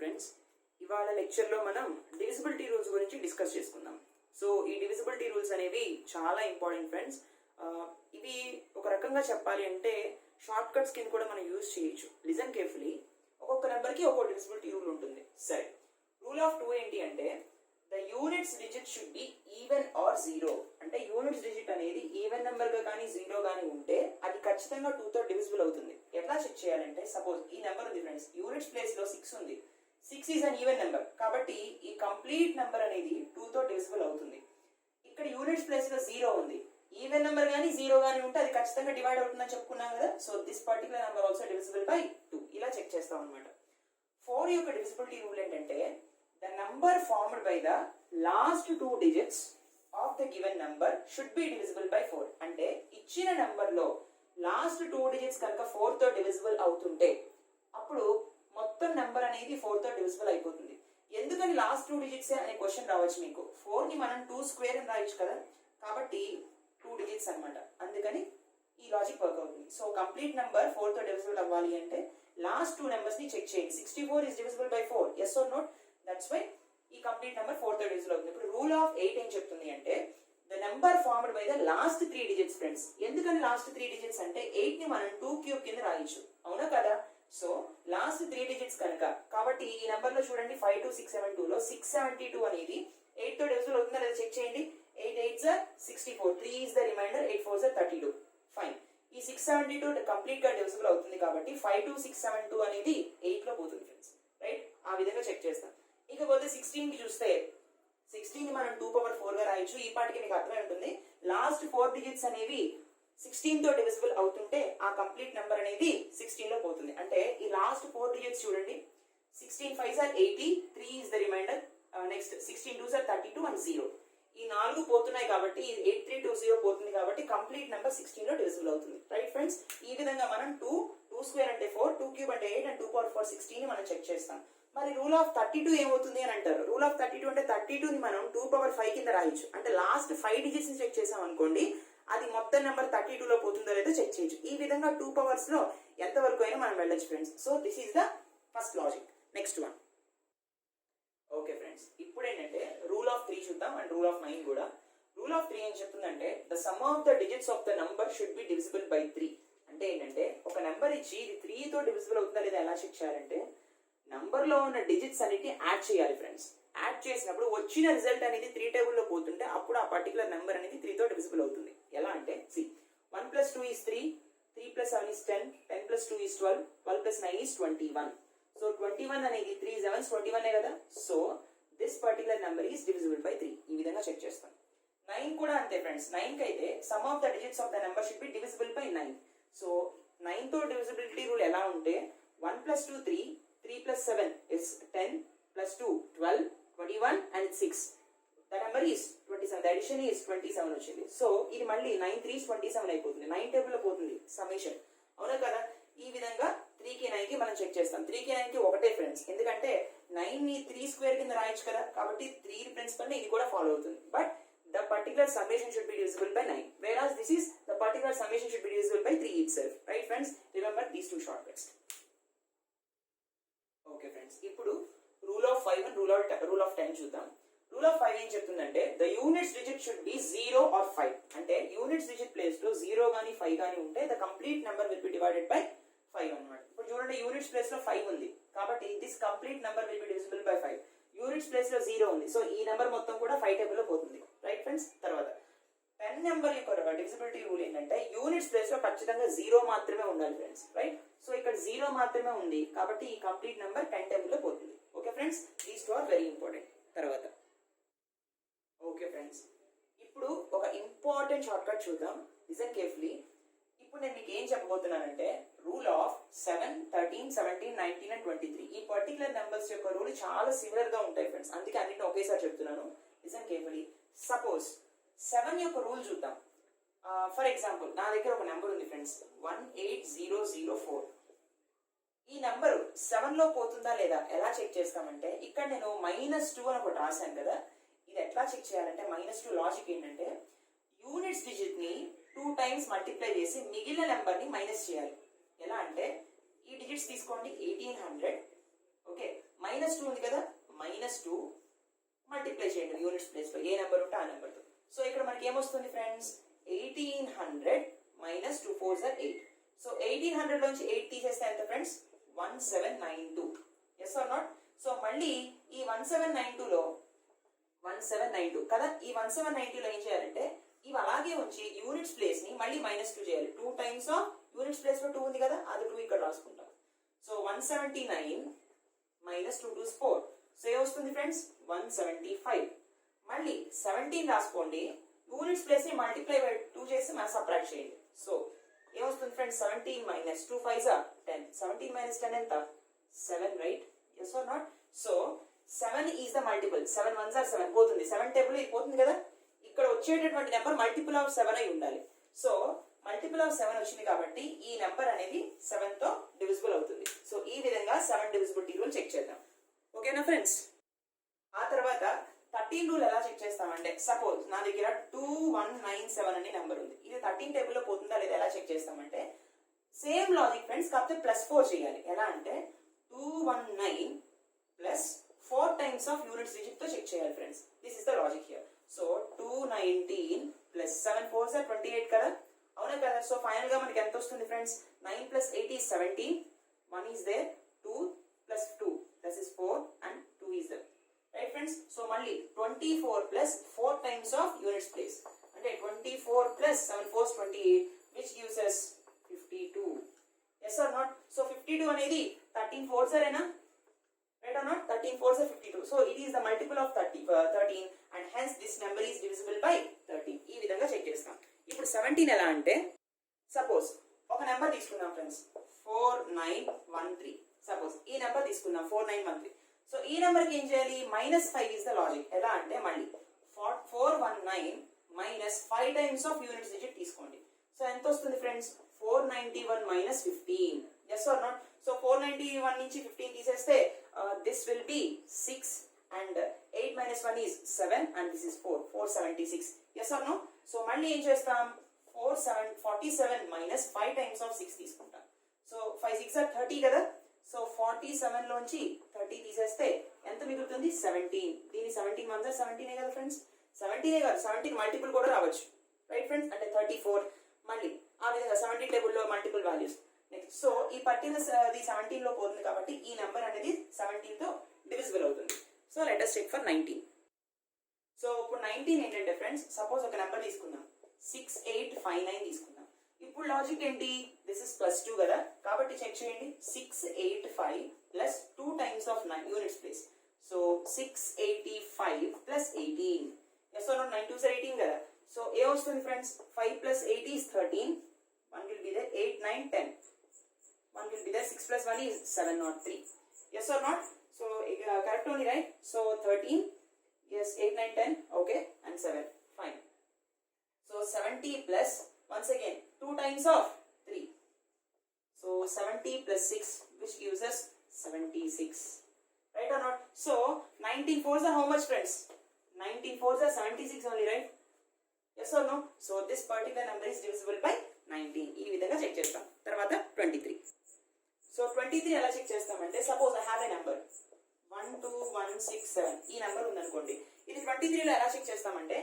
Friends, ఇవాళ లెక్చర్లో మనం డివిజిబిలిటీ రూల్స్ గురించి డిస్కస్ చేసుకుందాం. సో ఈ డివిజిబిలిటీ రూల్స్ అనేవి చాలా ఇంపార్టెంట్ ఫ్రెండ్స్. ఇవి ఒక రకంగా చెప్పాలి అంటే షార్ట్ కట్స్ కింద కూడా మనం యూజ్ చేయొచ్చు. Listen carefully. ఒక్కొక్క నెంబర్కి ఒక్కొక్క డివిజిబిలిటీ రూల్ ఉంటుంది. సరే, రూల్ ఆఫ్ 2 ఏంటి అంటే the units digit should be even or zero. అంటే యూనిట్స్ డిజిట్ అనేది ఈవెన్ నెంబర్ గా కానీ జీరో కానీ ఉంటే అది ఖచ్చితంగా 2 తో డివిజిబుల్ అవుతుంది. ఎట్లా చెక్ చేయాలంటే, సపోజ్ ఈ నెంబర్ ఉంది ఫ్రెండ్స్, యూనిట్స్ ప్లేస్ లో 6 ఉంది. 6 ఈజ్ అన్ ఈవెన్ నెంబర్ కాబట్టి ఈ కంప్లీట్ నెంబర్ అనేది 2 తో డివిజిబుల్ అవుతుంది. ఇక్కడ యూనిట్స్ ప్లేస్ లో 0 ఉంది. ఈవెన్ నెంబర్ కానీ జీరో కానీ ఉంటే అది ఖచ్చితంగా డివైడ్ అవుతుందని చెప్పుకున్నాం కదా. So this particular number also divisible by 2. ఇలా చెక్ చేస్తాం అనమాట. 4 యొక్క డివిజిబిలిటీ రూల్ ఏంటంటే the number formed by the last 2 digits of the given number should be divisible by 4. అంటే ఇచ్చిన నెంబర్ లో లాస్ట్ 2 డిజిట్స్ కనుక 4 తో డివిజిబుల్ అవుతుంటే అప్పుడు మొత్తం నెంబర్ అనేది 4 తో డివిజిబుల్ అయిపోతుంది. ఎందుకని లాస్ట్ 2 డిజిట్స్ అనే క్వశ్చన్ రావచ్చు మీకు. 4 ని మనం 2 స్క్వేర్ అని రాయొచ్చు కదా, కాబట్టి 2 డిజిట్స్ అన్నమాట. అందుకని ఈ లాజిక్ వర్క్ అవుతుంది. సో కంప్లీట్ నెంబర్ 4 తో డివిజిబుల్ అవ్వాలి అంటే లాస్ట్ 2 నెంబర్స్ ని చెక్ చేయండి. 64 is divisible by 4. yes or not? That's why ఈ కంప్లీట్ నెంబర్ 4 తో డివిజిబుల్ అవుతుంది. ఇప్పుడు రూల్ ఆఫ్ 8 ఏం చెప్తుంది అంటే the number formed by the last 3 digits friends. ఎందుకని లాస్ట్ 3 డిజిట్స్ అంటే 8 ని మనం 2 క్యూబ్ కింద రాయొచ్చు, అవునా కదా. సో లాస్ట్ 3 డిజిట్స్ కనుక, కాబట్టి ఈ నెంబర్ లో చూడండి 52672 లో 672 అనేది 8 తో డివిజిబుల్ అవుతుందా లేదా చెక్ చేయండి. 8 8s are 64, 3 is the remainder, 8 4s are 32. Fine. ఈ 672 కంప్లీట్ గా డివిజిబుల్ అవుతుంది కాబట్టి 52672 అనేది 8 లో పోతుంది ఫ్రెండ్స్. రైట్, ఆ విధంగా చెక్ చేస్తాం. ఇకపోతే 16 కి చూస్తే 16 ని మనం 2 power 4 గా రాయొచ్చు. ఈ పాటికి మీకు అర్థమై ఉంటుంది. లాస్ట్ 4 డిజిట్స్ అనేవి 16 తో డివిజిబుల్ అవుతుంటే ఆ కంప్లీట్ నెంబర్ అనేది 16 లో పోతుంది. అంటే ఈ లాస్ట్ 4 డిజిట్స్ చూడండి. 16 5s are 80, 3 is the remainder, next 16 2s are 32 and 0. ఈ 4 పోతున్నాయి కాబట్టి 8320 పోతుంది కాబట్టి కంప్లీట్ నెంబర్ 16 లో డివిజిబుల్ అవుతుంది. రైట్ ఫ్రెండ్స్, ఈ విధంగా మనం 2 స్క్వేర్ అంటే 4, 2 క్యూబ్ అంటే 8 అండ్ 2 power 4 16 ని మనం చెక్ చేస్తాం. మరి రూల్ ఆఫ్ 32 ఏమవుతుంది అని అంటారు. రూల్ ఆఫ్ 32 అంటే 32 ని మనం 2 power 5 కింద రాయొచ్చు. అంటే లాస్ట్ 5 డిజిట్స్ ని చెక్ చేసాం అనుకోండి, అది మొత్తం నెంబర్ 32 లో పోతుందో లేదో చెక్ చేయొచ్చు. ఈ విధంగా 2 powers లో ఎంత వరకు అయినా మనం వెళ్ళొచ్చు friends. So this is the first logic. Next one. Okay friends, ఇప్పుడు ఏంటంటే రూల్ ఆఫ్ 3 చూద్దాం అండ్ రూల్ ఆఫ్ 9 కూడా. రూల్ ఆఫ్ 3 ఏం చెప్తుందంటే the sum of the digits of the number should be divisible by 3. అంటే ఏంటంటే ఒక నెంబర్ ఇచ్చి ఇది 3 తో డివిజిబుల్ అవుతుందా లేదా ఎలా చెక్ చేయాలంటే నంబర్ లో ఉన్న డిజిట్స్ అన్నిటిని యాడ్ చేయాలి ఫ్రెండ్స్. యాడ్ చేసినప్పుడు వచ్చిన రిజల్ట్ అనేది 3 టేబుల్ లో పోతుంటే అప్పుడు ఆ పర్టికులర్ నెంబర్ అనేది 3 తో డివిజిబుల్ అవుతుంది. ఎలా అంటే 1 + 2 is 3, 3 + 7 is 10, 10 + 2 is 12, 12 + 9 is 21. So 21 అనేది 3 7s 21 కదా. So this particular number is divisible by 3. ఈ విధంగా చెక్ చేస్తాం. 9 కూడా అంతే ఫ్రెండ్స్. 9 కి అయితే some of the digits of the number should be divisible by 9. So 9 తో డివిజిబిలిటీ రూల్ ఎలా ఉంటే 1 + 2 3, 3 + 7 is 10, + 2 12, 21 and 6. The number is 27. The addition is 27 వచ్చింది. సో ఇది మళ్ళీ 9 3s 27 అయిపోతుంది. 9 టేబుల్ లో పోతుంది సమ్మేషన్, అవునా కదా. ఈ విధంగా 3 కి 9 కి మనం చెక్ చేస్తాం. 3 కి 9 కి ఒకటే ఫ్రెండ్స్, ఎందుకంటే 9 ని 3 స్క్వేర్ కింద రాయొచ్చు కదా, కాబట్టి 3 ప్రిన్సిపల్ ని ఇది కూడా ఫాలో అవుతుంది. But the particular summation should be divisible by 9, whereas this is the particular summation should be divisible by 3 itself. Right friends, remember these two shortcuts. Okay friends, ఇప్పుడు rule of 5 and rule of 10 చూద్దాం. Rule of 5 ఏం చెప్తుందంటే the units digit should be 0 or 5. అంటే units digit place లో 0 గానీ 5 గానీ ఉంటే the complete number will be divided by 5 అన్నమాట. ఇప్పుడు చూడండి, యూనిట్స్ ప్లేస్ లో 5 ఉంది కాబట్టి this complete number will be divisible by 5. Units place లో 0 ఉంది, సో ఈ నెంబర్ మొత్తం కూడా 5 టేబుల్ లో పోతుంది. రైట్ ఫ్రెండ్స్, తర్వాత 10 నెంబర్ యొక్క డివిజిబిలిటీ రూల్ ఏంటంటే యూనిట్స్ ప్లేస్ లో ఖచ్చితంగా 0 మాత్రమే ఉండాలి ఫ్రెండ్స్. రైట్, సో ఇక్కడ 0 మాత్రమే ఉంది కాబట్టి ఈ కంప్లీట్ నెంబర్ 10 టేబుల్ లో పోతుంది. Okay friends, these two are very important. తర్వాత ఓకే ఫ్రెండ్స్, ఇప్పుడు ఒక ఇంపార్టెంట్ షార్ట్ కట్ చూద్దాం. Listen carefully. ఇప్పుడు నేను మీకు ఏం చెప్పబోతున్నానంటే రూల్ ఆఫ్ 7, 13, 17, 19 and 23. ఈ పర్టికులర్ నెంబర్స్ యొక్క రూల్ చాలా సిమిలర్ గా ఉంటాయి ఫ్రెండ్స్, అందుకే అన్నిటిని ఒకేసారి చెప్తున్నాను. Listen carefully. సపోజ్ 7 యొక్క రూల్ చూద్దాం. ఫర్ ఎగ్జాంపుల్ నా దగ్గర ఒక నెంబర్ ఉంది ఫ్రెండ్స్, 18004. ఈ నెంబర్ 7 లో పోతుందా లేదా ఎలా చెక్ చేస్తామంటే ఇక్కడ నేను -2 అని ఒకటి రాశాను కదా. ఇది ఎట్లా చెక్ చేయాలంటే -2 లాజిక్ ఏంటంటే యూనిట్స్ డిజిట్ ని 2 times మల్టిప్లై చేసి మిగిలిన నెంబర్ ని మైనస్ చేయాలి. ఎలా అంటే ఈ డిజిట్స్ తీసుకోండి, 1800 ఓకే, -2 ఉంది కదా, -2 మల్టిప్లై చేయండి యూనిట్స్ ప్లేస్ లో ఏ నెంబర్ ఉంటే ఆ నెంబర్తో. సో ఇక్కడ మనకి ఏమొస్తుంది ఫ్రెండ్స్, 1800 - 2 4s are 8. సో 1800 నుంచి 8 తీసేస్తే ఎంత friends, 1792. Yes or not? So మళ్ళీ ఈ 1792లో 1792 కదా, ఈ 1792లో ఏం చేయాలంటే ఇవి అలాగే ఉంచి యూనిట్స్ ప్లేస్ ని మళ్ళీ -2 చేయాలి. 2 టైమ్స్ ఆఫ్ యూనిట్స్ ప్లేస్ లో 2 ఉంది కదా, అది 2 ఇక్కడ రాసుకుంటాం. So 179 - 2 2s 4. సో ఏమొస్తుంది ఫ్రెండ్స్, 175. మళ్ళీ 17 రాసుకోండి, యూనిట్స్ ప్లేస్ ని మల్టిప్లై బై 2 చేసి మనం సబ్ట్రాక్ట్ చేయండి. సో ఏమొస్తుంది ఫ్రెండ్స్, 17 - 2 5s are 10. 17 - 10 ఎంత, 7, right? Yes or not? So 7 is the multiple. 7 1s are 7 పోతుంది, 7 టేబుల్ ఇది పోతుంది కదా, ఇక్కడ వచ్చేటటువంటి నెంబర్ మల్టిపుల్ ఆఫ్ 7 అయి ఉండాలి. సో మల్టిపుల్ ఆఫ్ 7 వచ్చింది కాబట్టి ఈ నెంబర్ అనేది 7 తో డివిజిబుల్ అవుతుంది. సో ఈ విధంగా 7 డివిజిబిలిటీ రూల్ చెక్ చేద్దాం. ఓకేనా ఫ్రెండ్స్? ఆ తర్వాత 13 రూల్ ఎలా చెక్ చేస్తామంటే, సపోజ్ నా దగ్గర 2197 అనే నెంబర్ ఉంది, ఇది 13 టేబుల్లో పోతుందా లేదా ఎలా చెక్ చేస్తామంటే, సేమ్ లాజిక్ ఫ్రెండ్స్, కాకపోతే +4 చేయాలి. ఎలా అంటే 219 plus 4 times of units digit తో చెక్ చేయాలి friends. This is the logic here. So 219 plus 7 4s are 28 కదా, అవునా కదా? సో ఫైనల్ గా మనకి ఎంత వస్తుంది friends, 9 + 8 is 17. 1 is there, 2 + 2 that is 4 and 2 is there, right friends? So మళ్ళీ 24 plus 4 times of units place, అంటే 24 plus 7 4s 28, which gives us 52. yes or not? So 52 అనేది 13 4s ఏనా, right or not? 13 4s are 52. So it is the multiple of 13 and hence this number is divisible by 13. ఈ విధంగా check చేస్తాం. ఇప్పుడు 17 ఎలా అంటే, suppose ఒక నెంబర్ తీసుకుందాం ఫ్రెండ్స్, 4913. సపోజ్ ఈ నెంబర్ తీసుకుందాం 4913. సో ఈ నెంబర్కి ఏం చేయాలి, -5 ఇస్ ద లాజిక్. ఎలా అంటే మళ్ళీ 419 - 5 టైమ్స్ ఆఫ్ యూనిట్స్ డిజిట్ తీసుకోండి. సో ఎంత వస్తుంది friends, 491 - 15. Yes or not? So 491 నుంచి 15 తీసేస్తే this will be 6 and 8 - 1 is 7 and this is 4, 476. Yes or no? So మళ్ళీ ఏం చేస్తాం, 47 - 5 టైమ్స్ ఆఫ్ 6 తీసుకుంటాం. సో 5 6 are 30 కదా, సో 47 లోంచి 30 తీసేస్తే ఎంత మిగులుతుంది, 17. దీని 17 1s are 17 కదా ఫ్రెండ్స్, 17 కాదు 17 మల్టిపుల్ కూడా రావచ్చు, రైట్ ఫ్రెండ్స్? అంటే 34. మళ్ళీ ఆ విధంగా 17 టేబుల్లో మల్టిపుల్ వాల్యూస్. నెక్స్ట్ సో ఈ పర్టికులర్ 17 లో పోతుంది కాబట్టి ఈ నెంబర్ అనేది 17 తో డివిజిబుల్ అవుతుంది. So let us check for 19. So ఇప్పుడు 19 ఏంటంటే ఫ్రెండ్స్, సపోజ్ ఒక నెంబర్ తీసుకుందాం, 6859 తీసుకుందాం. ఇప్పుడు లాజిక్ ఏంటి, దిస్ ఇస్ +2 కదా, కాబట్టి చెక్ చేయండి, 685 plus 2 times of units place. So 685 plus 18. Yes or not? 9 2s are 18 కదా. సో ఏమొస్తుంది friends, 5 + 8 is 13. 1 will be there, 8 9 10. 1 will be there, 6 + 1 is 703. Yes or not? So correct only, right? So 13, yes, 8 9 10, okay, and 7, fine. So 70 plus, once again 2 times of 3. So 70 plus 6, which gives us 76, right or not? So 19 4s are how much friends? 19 4s are 76 only, right? Yes or no? So this particular number is divisible by 19. ఈ విధంగా check చేస్తాం. తర్వాత 23. So 23 ఎలా check చేస్తామంటే, suppose I have a number 12167. ఈ number ఉందనుకోండి, ఇది 23లో ఎలా చెక్ చేస్తామంటే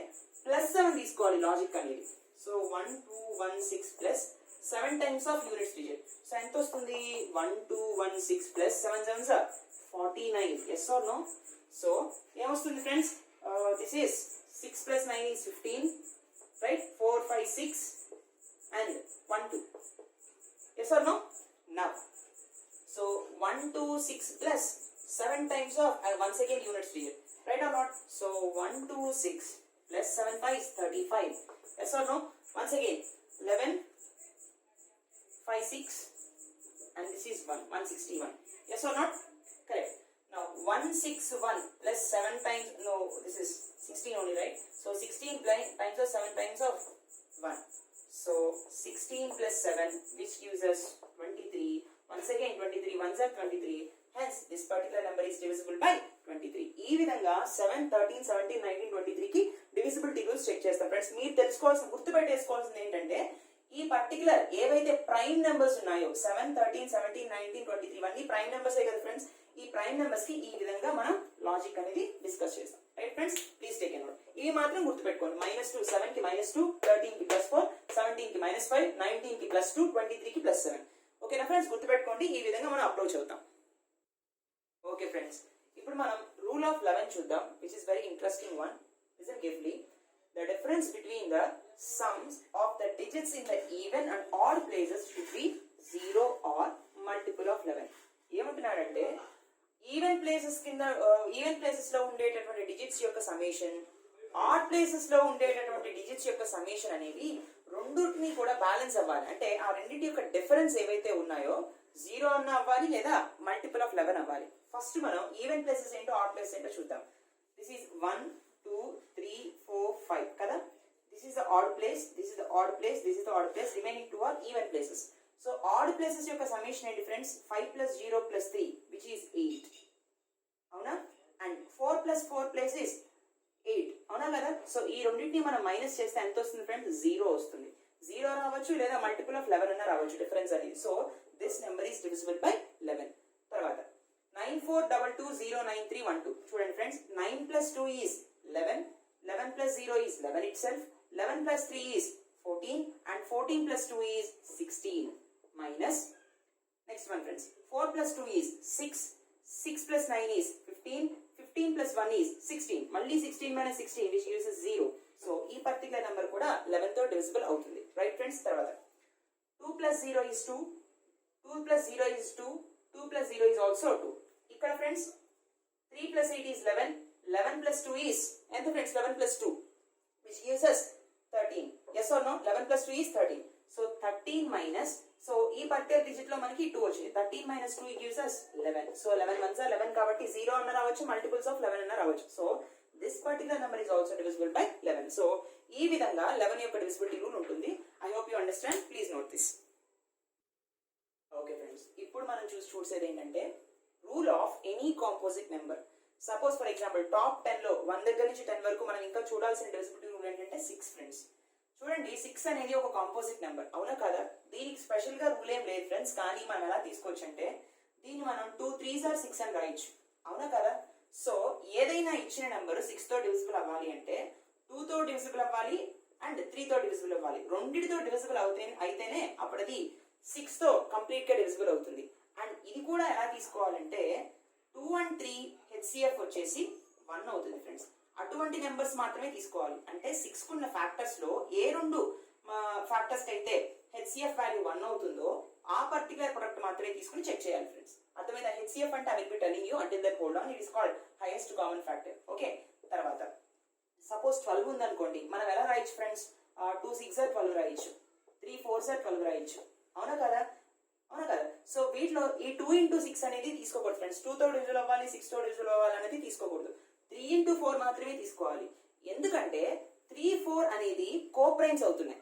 +7 తీసుకోవాలి లాజిక్ అనేది. So 1216 plus 7 times of units digit. So ఎంత వస్తుంది, 1216 plus 7 7s are 49. Yes or no? So ఏమొస్తుంది friends, this is 6 + 9 is 15, right? 4 5 6 and 1 2. Yes or no? Now so 126 plus 7 times of once again units digit, right or not? So 126 plus 7 5 is 35. Yes or no? Once again 11 5 6 and this is 161. Yes or not? Correct. Now 161 plus 7 times, no, this is 16 only, right? So 16 times of 7 times of 1. So 16 plus 7, which gives us 23. Once again 23 1s are 23. Hence this particular number is divisible by 23. ఈ విధంగా 7 13 17 19 23 కి divisibility rules check చేస్తాం friends. మీరు తెలుసుకోవాల్సిన, గుర్తుపెట్టేసుకోవాల్సింది ఏంటంటే, ఈ particular ఏవైతే prime numbers ఉన్నాయో 7, 13, 17, 19, 23 ఇవన్నీ ప్రైమ్ నెంబర్స్ కదా ఫ్రెండ్స్. ఈ ప్రైమ్ నెంబర్స్ కి ఈ విధంగా మనం లాజిక్ అనేది డిస్కస్ చేస్తాం. Right friends, please take note. ఇవి మాత్రం గుర్తుపెట్టుకోండి. -2 7 కి -2, 13 కి +4, 17 కి -5, 19 కి +2, 23 కి +7. ఓకేనా ఫ్రెండ్స్, గుర్తుపెట్టుకోండి. ఈ విధంగా మనం అప్రోచ్ అవుతాం. ఓకే ఫ్రెండ్స్, ఇప్పుడు మనం రూల్ ఆఫ్ 11 చూద్దాం, which is very interesting one. Listen carefully. The difference between the sums of the digits in the even and odd places should be 0 or multiple of 11. ఏమంటున్నాడంటే even places కింద even places లో ఉండేటటువంటి digits యొక్క summation, odd places లో ఉండేటటువంటి digits యొక్క summation అనేవి రెండుని కూడా బ్యాలెన్స్ అవ్వాలి. అంటే ఆ రెండింటి యొక్క డిఫరెన్స్ ఏవైతే ఉన్నాయో 0 అన్న అవ్వాలి లేదా మల్టిపుల్ ఆఫ్ 11 అవ్వాలి. ఫస్ట్ మనం ఈవెన్ ప్లేసెస్ ఏంటో ఆడ్ ప్లేసెస్ ఏంటో చూద్దాం. దిస్ ఈజ్ 1 2 3 4 5 కదా. This is the odd place, this is the odd place, this is the odd place, remaining 2 are even places. So odd places యొక్క summation ఏంటి friends? 5 + 0 + 3 which is 8. అవునా? And 4 + 4 place is 8. అవునా కదా? So ఈ రెండింటిని మనం minus చేస్తే ఎంత వస్తుంది ఫ్రెండ్స్? 0 వస్తుంది. 0 రావచ్చు లేదా మల్టిపుల్ ఆఫ్ 11 అన్న రావచ్చు డిఫరెన్స్ అనేది. So this number is divisible by 11. తర్వాత 9422093112. చూడండి friends, 9 + 2 is 11, 11 + 0 is 11 itself, 11 + 3 is 14 and 14 + 2 is 16 minus, next one friends, 4 + 2 is 6, 6 + 9 is 15, 15 + 1 is 16, మళ్ళీ 16 - 16 which gives us 0. సో ఈ పర్టికులర్ నెంబర్ కూడా 11 తో డివిజిబుల్ అవుతుంది. రైట్ ఫ్రెండ్స్, తర్వాత 2 + 0 is 2, 2 + 0 is 2, 2 + 0 is also 2. ఇక్కడ friends 3 + 8 is 11, 11 + 2 is ఎంత friends? 11 + 2 which gives us 13. yes or no? 11 + 2 is 13. so 13 minus, so ఈ particular digit లో మనకి 2 వచ్చింది. 13 - 2 gives us 11. So 11 1s are 11 కాబట్టి 0 అన్న రావచ్చు, మల్టిపుల్స్ ఆఫ్ 11 అన్న రావచ్చు. So this particular number is also divisible by 11. So ఈ విధంగా 11 యొక్క డివిజిబిలిటీ రూల్ ఉంటుంది. I hope you understand. Please note this. Okay friends, ఇప్పుడు మనం చూసేది ఏంటంటే rule of any composite number. Suppose for example top 10 లో 1 దగ్గర నుంచి 10 వరకు మనం ఇంకా చూడాల్సిన డివిజిబిలిటీ రూల్ ఏంటంటే 6 ఫ్రెండ్స్. చూడండి, 6 అనేది ఒక కాంపోజిట్ నెంబర్, అవునా కదా? దీనికి స్పెషల్ గా రూల్ ఏం లేదు ఫ్రెండ్స్. కానీ మనం ఎలా తీసుకోవచ్చు అంటే దీన్ని మనం 2 3s are 6 అని రాయొచ్చు, అవునా కదా? సో ఏదైనా ఇచ్చిన నెంబర్ 6 తో డివిజిబుల్ అవ్వాలి అంటే 2 తో డివిజిబుల్ అవ్వాలి అండ్ 3 తో డివిజిబుల్ అవ్వాలి. రెండిటితో డివిజిబుల్ అయితేనే అప్పుడది 6 తో కంప్లీట్ గా డివిజిబుల్ అవుతుంది. అండ్ ఇది కూడా ఎలా తీసుకోవాలంటే 2 and 3 హెచ్సిఎఫ్ వచ్చేసి 1 అవుతుంది ఫ్రెండ్స్. అటువంటి నెంబర్స్ మాత్రమే తీసుకోవాలి. అంటే 6 కున్న ఫ్యాక్టర్స్ లో ఏ రెండు ఫ్యాక్టర్స్ అయితే హెచ్సిఎఫ్ వాల్యూ 1 అవుతుందో ఆ పర్టికులర్ ప్రొడక్ట్ మాత్రమే తీసుకుని చెక్ చేయాలి ఫ్రెండ్స్. అర్థమైందా? హెచ్సిఎఫ్ అంటే I will be telling you until that hold on, it is called highest common factor. Okay, తర్వాత సపోజ్ 12 ఉందనుకోండి, మనం ఎలా రాయొచ్చు ఫ్రెండ్స్? 2 6s are 12 రాయొచ్చు, 3 4s are 12 రాయొచ్చు, అవునా కదా? అవునా కదా? సో వీటిలో ఈ 2 × 6 అనేది తీసుకోకూడదు ఫ్రెండ్స్. 2 తో డివిజిబుల్ అవ్వాలి, 6 తో డివిజిబుల్ అవ్వాలి అనేది తీసుకోకూడదు. 3 × 4 మాత్రమే తీసుకోవాలి. ఎందుకంటే 3 4 అనేది కోప్రైమ్స్ అవుతున్నాయి,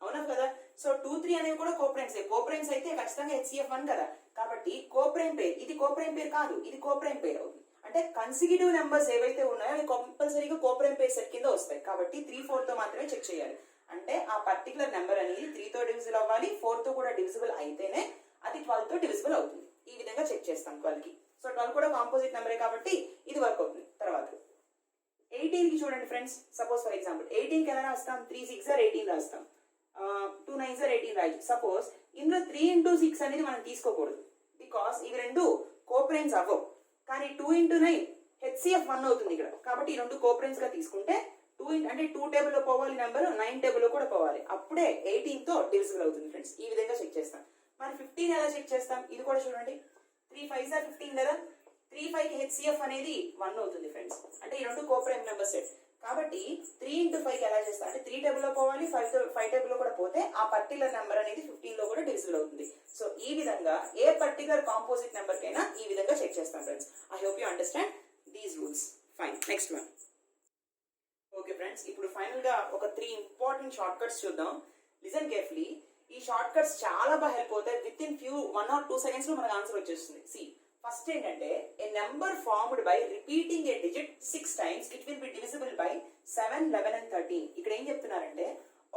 అవునా కదా? సో 2 3 అనేవి కూడా కోప్రైమ్స్. కోప్రైమ్స్ అయితే ఖచ్చితంగా హెచ్సిఎఫ్ 1 కదా. కాబట్టి కోప్రైమ్ పేర్, ఇది కోప్రైమ్ పేర్ కాదు, ఇది కోప్రైమ్ పేర్ అవుతుంది. అంటే కన్సిక్యూటివ్ నెంబర్స్ ఏవైతే ఉన్నాయో అవి కంపల్సరీగా కోప్రైమ్ పేర్ సెట్ కింద వస్తాయి. కాబట్టి 3 4 తో మాత్రమే చెక్ చేయాలి. అంటే ఆ పర్టికులర్ నెంబర్ అనేది 3 తో డివిజిబుల్ అవ్వాలి, 4 తో కూడా డివిజిబుల్ అయితేనే అది 12 తో డివిజిబుల్ అవుతుంది. ఈ విధంగా చెక్ చేస్తాం 12 కి. సో 12 కూడా కాంపోజిట్ నెంబరే కాబట్టి ఇది వర్క్ అవుతుంది. తర్వాత 18 కి చూడండి ఫ్రెండ్స్. సపోజ్ ఫర్ ఎగ్జాంపుల్ 18 కి ఎలా రాస్తాం? 3 6s are 18 రాస్తాం, 2 9s are 18 రాయొచ్చు. సపోజ్ ఇందులో 3 × 6 అనేది మనం తీసుకోకూడదు, బికాస్ ఇవి రెండు కోప్రైమ్స్ అవ్వవు. కానీ 2 × 9 హెచ్సిఎఫ్ 1 అవుతుంది ఇక్కడ. కాబట్టి ఈ రెండు కోప్రైమ్స్ గా తీసుకుంటే 2 అంటే 2 టేబుల్ లో పోవాలి నెంబర్, 9 టేబుల్ లో కూడా పోవాలి, అప్పుడే 18 తో డివిజిబుల్ అవుతుంది ఫ్రెండ్స్. ఈ విధంగా చెక్ చేస్తాం. మరి 15 ఎలా చెక్ చేస్తాం? ఇది కూడా చూడండి, 3 5s are 15 కదా. 3 5 కి హెచ్సిఎఫ్ అనేది 1 అవుతుంది ఫ్రెండ్స్. అంటే ఈ రెండు కోప్రైమ్ నెంబర్ సెట్. కాబట్టి 3 × 5 కి ఎలా చేస్తాం అంటే 3 టేబుల్ లో పోవాలి, 5 టేబుల్ లో కూడా పోతే ఆ పర్టికులర్ నెంబర్ అనేది 15 లో కూడా డివిజిబుల్ అవుతుంది. సో ఈ విధంగా ఏ పర్టికులర్ కాంపోజిట్ నెంబర్ కైనా ఈ విధంగా చెక్ చేస్తాం friends. I hope you understand these rules. Fine, next one. Okay friends, ఇప్పుడు ఫైనల్ గా ఒక 3 ఇంపార్టెంట్ షార్ట్ కట్స్ చూద్దాం. Listen carefully. ఈ షార్ట్ కట్స్ చాలా బాగా హెల్ప్ అవుతాయి. విత్ ఇన్ 1 or 2 seconds లో మనకు ఆన్సర్ వచ్చేస్తుంది. సి ఫస్ట్ ఏంటంటే a number formed by repeating a digit 6 times it will be divisible by 7 11 and 13. ఇక్కడ ఏం చెప్తున్నారంటే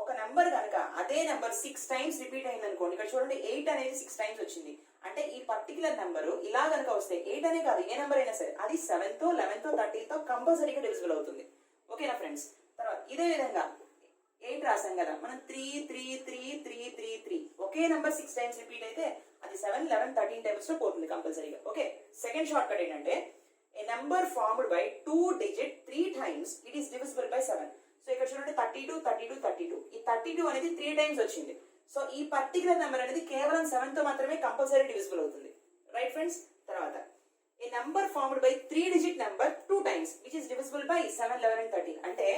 ఒక నెంబర్ కనుక అదే నెంబర్ 6 టైమ్స్ రిపీట్ అయింది అనుకోండి, ఇక్కడ చూడండి 8 అనేది 6 టైమ్స్ వచ్చింది అంటే ఈ పర్టికులర్ నెంబర్ ఇలా కనుక వస్తే 8 అనే కాదు ఏ నెంబర్ అయినా సరే అది 7 తో 11 తో 13 తో కంపల్సరీగా డివిజిబుల్ అవుతుంది. ఓకేనా ఫ్రెండ్స్? తర్వాత ఇదే విధంగా 8 రాసాం కదా, మనం 3 3 3 3 3 3 ఒకే నెంబర్ 6 టైమ్స్ రిపీట్ అయితే అది 7 11 13 టైమ్స్ లో పోతుంది కంపల్సరీగా. ఓకే, సెకండ్ షార్ట్ కట్ ఏంటంటే a number formed by 2 digit 3 times it is divisible by 7. So ఇక్కడ చూడండి 32 32 32 ఈ 32 అనేది 3 టైమ్స్ వచ్చింది. సో ఈ పర్టికులర్ నెంబర్ అనేది కేవలం 7 తో మాత్రమే కంపల్సరీ డివిజిబుల్ అవుతుంది. Right friends? తర్వాత a number formed by 3 digit number 2 times which is divisible by 7 11 and 13 అంటే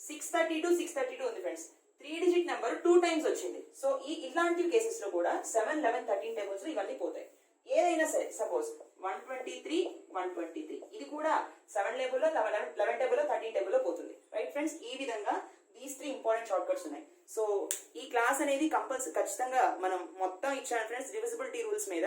632 632 ఉంది ఫ్రెండ్స్, 3 digit నెంబర్ 2 టైమ్స్ వచ్చింది. సో ఇలాంటి కేసెస్ లో కూడా 7 11 13 టేబుల్స్ ఇవన్నీ పోతాయి. ఏదైనా సరే సపోజ్ 123 123 ఇది కూడా 7 టేబుల్ లో 11 టేబుల్ లో 13 టేబుల్ లో పోతుంది. Right friends? ఈ విధంగా దీస్ 3 ఇంపార్టెంట్ షార్ట్ కట్స్ ఉన్నాయి. సో ఈ క్లాస్ అనేది ఖచ్చితంగా మనం మొత్తం ఇచ్చాను ఫ్రెండ్స్ డివిజిబిలిటీ రూల్స్ మీద.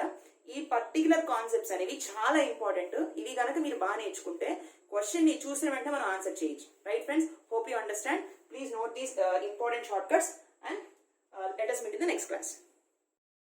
ఈ పర్టికులర్ కాన్సెప్ట్స్ అనేవి చాలా ఇంపార్టెంట్. ఇవి కనుక మీరు బాగా నేర్చుకుంటే క్వశ్చన్ ని చూసిన వెంటనే మనం ఆన్సర్ చేయొచ్చు. Right friends? Hope you understand. Please note these important short cuts and let us meet in the next class.